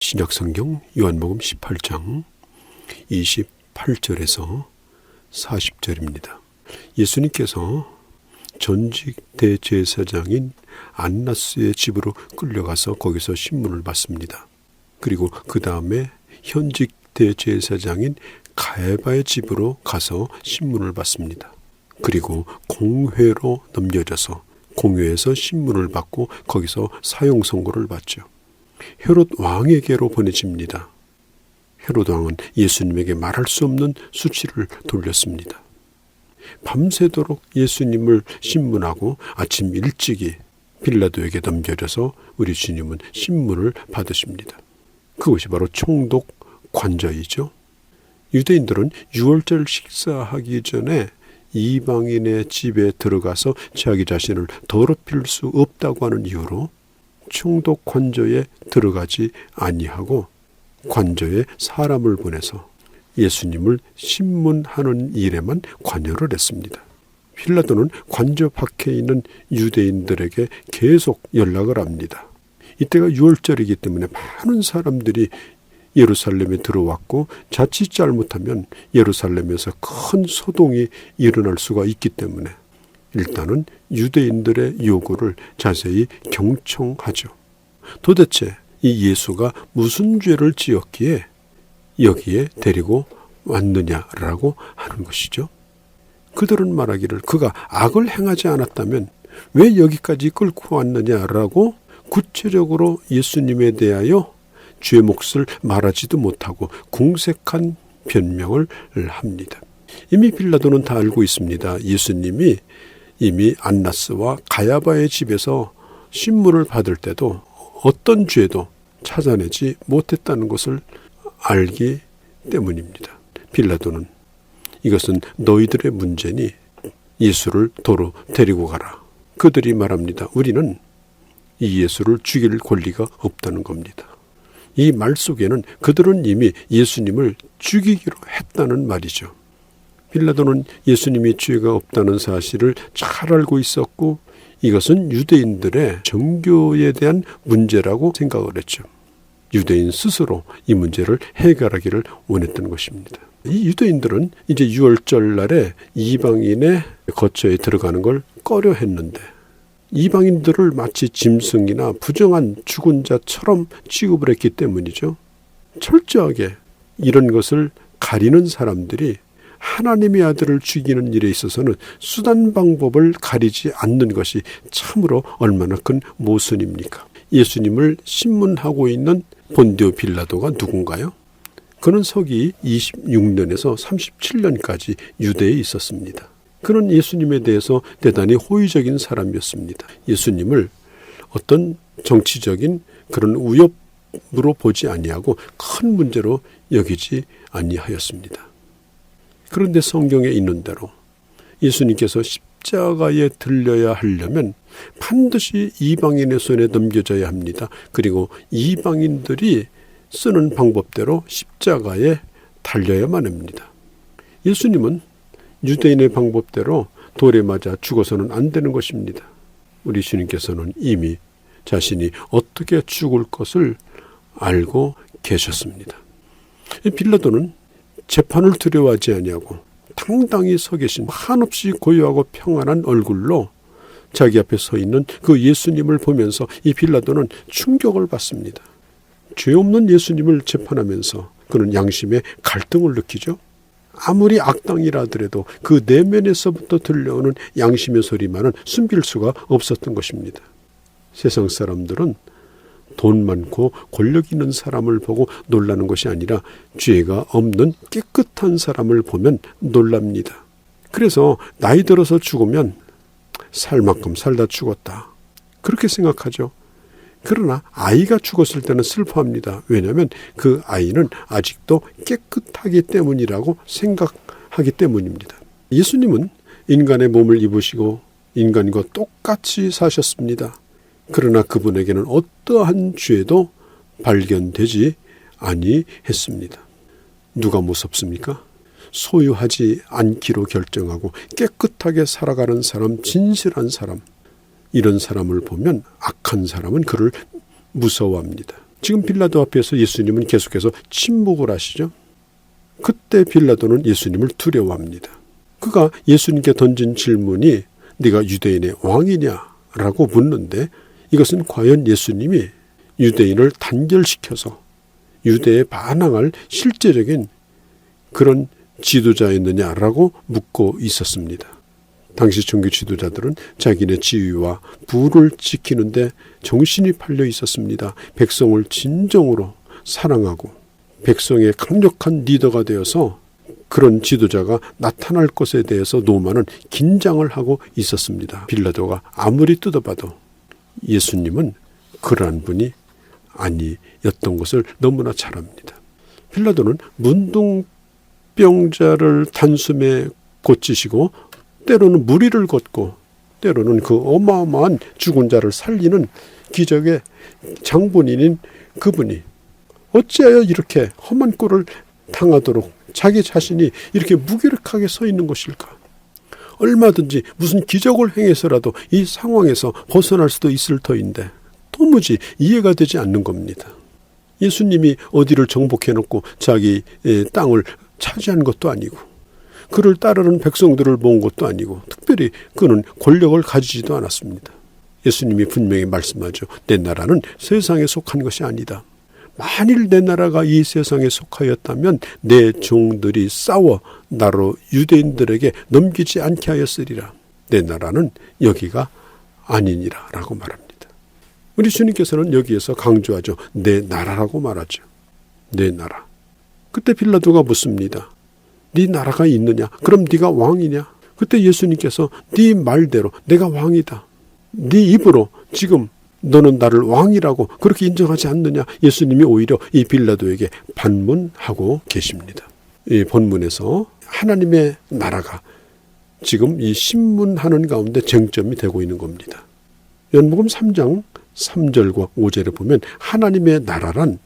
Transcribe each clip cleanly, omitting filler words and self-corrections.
신약성경 요한복음 18장 28절에서 40절입니다. 예수님께서 전직 대제사장인 안나스의 집으로 끌려가서 거기서 신문을 받습니다. 그리고 그 다음에 현직 대제사장인 가야바의 집으로 가서 신문을 받습니다. 그리고 공회로 넘겨져서 공회에서 신문을 받고 거기서 사형 선고를 받죠. 헤롯 왕에게로 보내집니다. 헤롯 왕은 예수님에게 말할 수 없는 수치를 돌렸습니다. 밤새도록 예수님을 신문하고 아침 일찍이 빌라도에게 넘겨져서 우리 주님은 신문을 받으십니다. 그것이 바로 총독 관저이죠. 유대인들은 유월절 식사하기 전에 이방인의 집에 들어가서 자기 자신을 더럽힐 수 없다고 하는 이유로 총독 관저에 들어가지 아니하고 관저에 사람을 보내서 예수님을 신문하는 일에만 관여를 했습니다. 빌라도는 관저 밖에 있는 유대인들에게 계속 연락을 합니다. 이때가 유월절이기 때문에 많은 사람들이 예루살렘에 들어왔고 자칫 잘못하면 예루살렘에서 큰 소동이 일어날 수가 있기 때문에 일단은 유대인들의 요구를 자세히 경청하죠. 도대체 이 예수가 무슨 죄를 지었기에 여기에 데리고 왔느냐라고 하는 것이죠. 그들은 말하기를 그가 악을 행하지 않았다면 왜 여기까지 끌고 왔느냐라고 구체적으로 예수님에 대하여 죄 몫을 말하지도 못하고 궁색한 변명을 합니다. 이미 빌라도는 다 알고 있습니다. 예수님이 이미 안나스와 가야바의 집에서 신문을 받을 때도 어떤 죄도 찾아내지 못했다는 것을 알기 때문입니다. 빌라도는 이것은 너희들의 문제니 예수를 도로 데리고 가라. 그들이 말합니다. 우리는 이 예수를 죽일 권리가 없다는 겁니다. 이 말 속에는 그들은 이미 예수님을 죽이기로 했다는 말이죠. 빌라도는 예수님이 죄가 없다는 사실을 잘 알고 있었고 이것은 유대인들의 정교에 대한 문제라고 생각을 했죠. 유대인 스스로 이 문제를 해결하기를 원했던 것입니다. 이 유대인들은 이제 유월절 날에 이방인의 거처에 들어가는 걸 꺼려 했는데 이방인들을 마치 짐승이나 부정한 죽은 자처럼 취급을 했기 때문이죠. 철저하게 이런 것을 가리는 사람들이 하나님의 아들을 죽이는 일에 있어서는 수단 방법을 가리지 않는 것이 참으로 얼마나 큰 모순입니까? 예수님을 신문하고 있는 본디오 빌라도가 누군가요? 그는 서기 26년에서 37년까지 유대에 있었습니다. 그는 예수님에 대해서 대단히 호의적인 사람이었습니다. 예수님을 어떤 정치적인 그런 위협으로 보지 아니하고 큰 문제로 여기지 아니하였습니다. 그런데 성경에 있는 대로 예수님께서 십자가에 들려야 하려면 반드시 이방인의 손에 넘겨져야 합니다. 그리고 이방인들이 쓰는 방법대로 십자가에 달려야만 합니다. 예수님은 유대인의 방법대로 돌에 맞아 죽어서는 안 되는 것입니다. 우리 주님께서는 이미 자신이 어떻게 죽을 것을 알고 계셨습니다. 빌라도는 재판을 두려워하지 아니하고 당당히 서 계신 한없이 고요하고 평안한 얼굴로 자기 앞에 서 있는 그 예수님을 보면서 이 빌라도는 충격을 받습니다. 죄 없는 예수님을 재판하면서 그는 양심의 갈등을 느끼죠. 아무리 악당이라 하더라도 그 내면에서부터 들려오는 양심의 소리만은 숨길 수가 없었던 것입니다. 세상 사람들은 돈 많고 권력 있는 사람을 보고 놀라는 것이 아니라 죄가 없는 깨끗한 사람을 보면 놀랍니다. 그래서 나이 들어서 죽으면 살 만큼 살다 죽었다. 그렇게 생각하죠. 그러나 아이가 죽었을 때는 슬퍼합니다. 왜냐하면 그 아이는 아직도 깨끗하기 때문이라고 생각하기 때문입니다. 예수님은 인간의 몸을 입으시고 인간과 똑같이 사셨습니다. 그러나 그분에게는 어떠한 죄도 발견되지 아니했습니다. 누가 무섭습니까? 소유하지 않기로 결정하고 깨끗하게 살아가는 사람, 진실한 사람, 이런 사람을 보면 악한 사람은 그를 무서워합니다. 지금 빌라도 앞에서 예수님은 계속해서 침묵을 하시죠. 그때 빌라도는 예수님을 두려워합니다. 그가 예수님께 던진 질문이 네가 유대인의 왕이냐라고 묻는데, 이것은 과연 예수님이 유대인을 단결시켜서 유대에 반항할 실제적인 그런 지도자였느냐라고 묻고 있었습니다. 당시 종교 지도자들은 자기네 지위와 부를 지키는데 정신이 팔려 있었습니다. 백성을 진정으로 사랑하고 백성의 강력한 리더가 되어서 그런 지도자가 나타날 것에 대해서 노마는 긴장을 하고 있었습니다. 빌라도가 아무리 뜯어봐도 예수님은 그러한 분이 아니었던 것을 너무나 잘 압니다. 빌라도는 문둥병자를 단숨에 고치시고 때로는 무리를 걷고 때로는 그 어마어마한 죽은 자를 살리는 기적의 장본인인 그분이 어찌하여 이렇게 험한 꼴을 당하도록 자기 자신이 이렇게 무기력하게 서 있는 것일까? 얼마든지 무슨 기적을 행해서라도 이 상황에서 벗어날 수도 있을 터인데 도무지 이해가 되지 않는 겁니다. 예수님이 어디를 정복해놓고 자기 땅을 차지한 것도 아니고 그를 따르는 백성들을 모은 것도 아니고 특별히 그는 권력을 가지지도 않았습니다. 예수님이 분명히 말씀하죠. 내 나라는 세상에 속한 것이 아니다. 만일 내 나라가 이 세상에 속하였다면 내 종들이 싸워 나로 유대인들에게 넘기지 않게 하였으리라. 내 나라는 여기가 아니니라 라고 말합니다. 우리 주님께서는 여기에서 강조하죠. 내 나라라고 말하죠. 내 나라. 그때 빌라도가 묻습니다. 네 나라가 있느냐? 그럼 네가 왕이냐? 그때 예수님께서 네 말대로 내가 왕이다. 네 입으로 지금 너는 나를 왕이라고 그렇게 인정하지 않느냐? 예수님이 오히려 이 빌라도에게 반문하고 계십니다. 이 본문에서 하나님의 나라가 지금 이 신문하는 가운데 쟁점이 되고 있는 겁니다. 요한복음 3장 3절과 5절에 보면 하나님의 나라란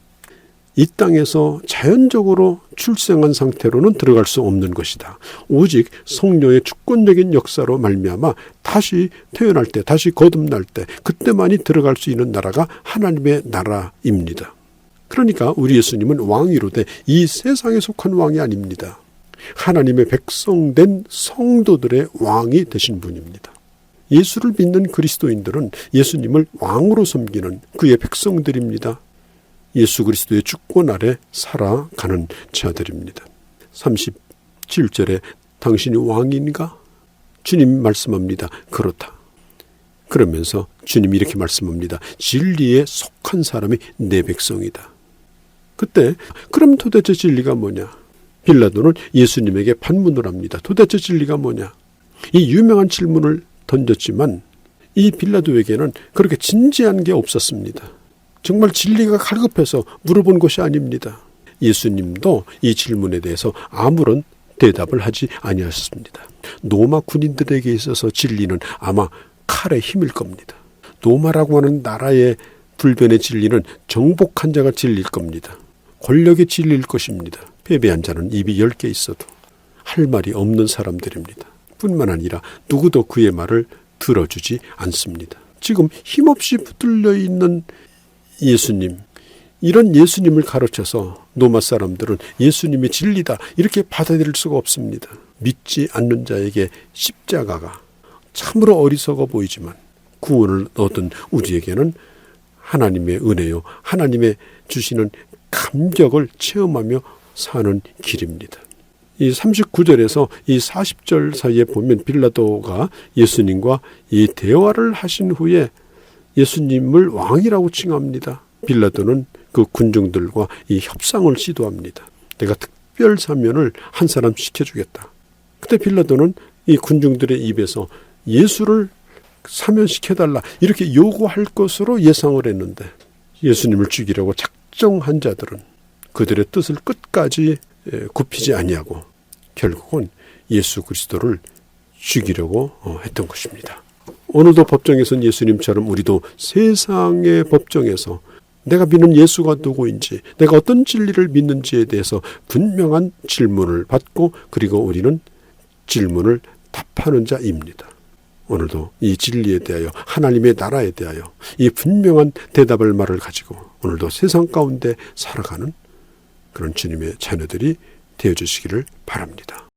이 땅에서 자연적으로 출생한 상태로는 들어갈 수 없는 것이다. 오직 성령의 주권적인 역사로 말미암아 다시 태어날 때, 다시 거듭날 때 그때만이 들어갈 수 있는 나라가 하나님의 나라입니다. 그러니까 우리 예수님은 왕이로되 이 세상에 속한 왕이 아닙니다. 하나님의 백성된 성도들의 왕이 되신 분입니다. 예수를 믿는 그리스도인들은 예수님을 왕으로 섬기는 그의 백성들입니다. 예수 그리스도의 주권 아래 살아가는 자들입니다. 37절에 당신이 왕인가? 주님 말씀합니다. 그렇다. 그러면서 주님이 이렇게 말씀합니다. 진리에 속한 사람이 내 백성이다. 그때 그럼 도대체 진리가 뭐냐? 빌라도는 예수님에게 반문을 합니다. 도대체 진리가 뭐냐? 이 유명한 질문을 던졌지만 이 빌라도에게는 그렇게 진지한 게 없었습니다. 정말 진리가 갈급해서 물어본 것이 아닙니다. 예수님도 이 질문에 대해서 아무런 대답을 하지 아니하셨습니다. 로마 군인들에게 있어서 진리는 아마 칼의 힘일 겁니다. 로마라고 하는 나라의 불변의 진리는 정복한 자가 진리일 겁니다. 권력의 진리일 것입니다. 패배한 자는 입이 10개 있어도 할 말이 없는 사람들입니다. 뿐만 아니라 누구도 그의 말을 들어주지 않습니다. 지금 힘없이 붙들려 있는 예수님, 이런 예수님을 가르쳐서 로마 사람들은 예수님이 진리다 이렇게 받아들일 수가 없습니다. 믿지 않는 자에게 십자가가 참으로 어리석어 보이지만 구원을 얻은 우리에게는 하나님의 은혜요, 하나님의 주시는 감격을 체험하며 사는 길입니다. 이 39절에서 이 40절 사이에 보면 빌라도가 예수님과 이 대화를 하신 후에 예수님을 왕이라고 칭합니다. 빌라도는 그 군중들과 이 협상을 시도합니다. 내가 특별 사면을 한 사람 시켜주겠다. 그때 빌라도는 이 군중들의 입에서 예수를 사면시켜달라 이렇게 요구할 것으로 예상을 했는데 예수님을 죽이려고 작정한 자들은 그들의 뜻을 끝까지 굽히지 아니하고 결국은 예수 그리스도를 죽이려고 했던 것입니다. 오늘도 법정에서는 예수님처럼 우리도 세상의 법정에서 내가 믿는 예수가 누구인지, 내가 어떤 진리를 믿는지에 대해서 분명한 질문을 받고 그리고 우리는 질문을 답하는 자입니다. 오늘도 이 진리에 대하여 하나님의 나라에 대하여 이 분명한 대답을 말을 가지고 오늘도 세상 가운데 살아가는 그런 주님의 자녀들이 되어주시기를 바랍니다.